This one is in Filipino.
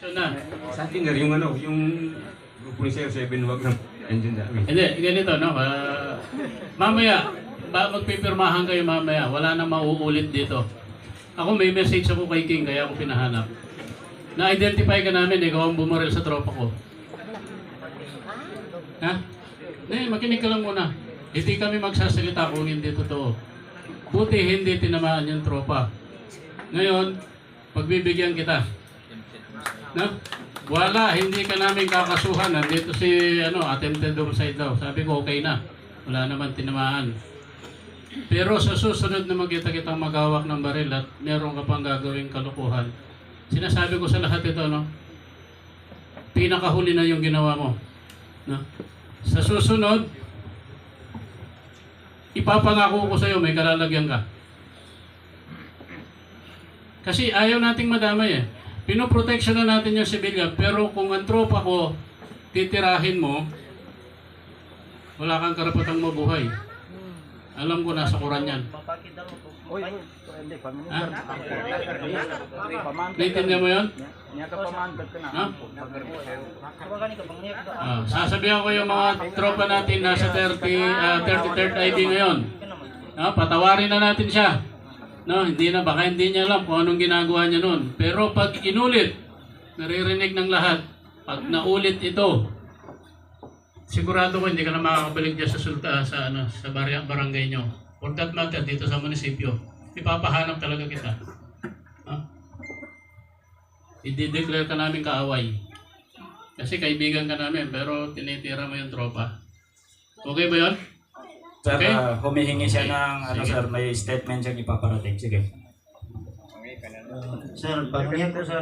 So na. Sa atin na yung yung grupo ni Sir 7 wag nang engine sa amin. Hindi, ganito, no? Mamaya, magpipirmahan kayo mamaya. Wala nang mauulit dito. Ako may message ako kay King, kaya ako pinahanap. Na-identify ka namin, ikaw ang bumaril sa tropa ko. Ha? Hindi, makinig ka lang muna. Hindi kami magsasalita kung hindi totoo. Buti hindi tinamaan yung tropa. Ngayon, pagbibigyan kita. No? Wala, hindi ka namin kakasuhan. Nandito si attempted homicide daw. Sabi ko, okay na. Wala naman tinamaan. Pero sa susunod na magkita kitang magawak ng baril at meron ka pang gagawing kalukuhan, sinasabi ko sa lahat ito, no? Pinakahuli na yung ginawa mo. No? Sa susunod, ipapangako ko sa iyo, may kalalagyan ka. Kasi ayaw nating madamay eh. Pinoproteksyon na natin yung sibilyan, pero kung ang tropa ko, titirahin mo, wala kang karapatang mabuhay. Alam ko, nasa Quran yan. Ha? Naintindihan mo yun? Ha? Sasabihan ko yung mga tropa natin nasa 33rd ID ngayon. Patawarin na natin siya. No, baka hindi niya alam kung anong ginagawa niya noon. Pero pag inulit, naririnig ng lahat, pag naulit ito, sigurado ko hindi ka na makakabalik dyan sa barangay nyo. For that matter, dito sa munisipyo, ipapahanap talaga kita. I-declare ka namin kaaway. Kasi kaibigan ka namin, pero tinitira mo yung tropa. Okay ba yun? Sir, Okay? humihingi siya ng Sige. sir, may statement siyang ipaparating. Sige. Sir, pag niya po sir,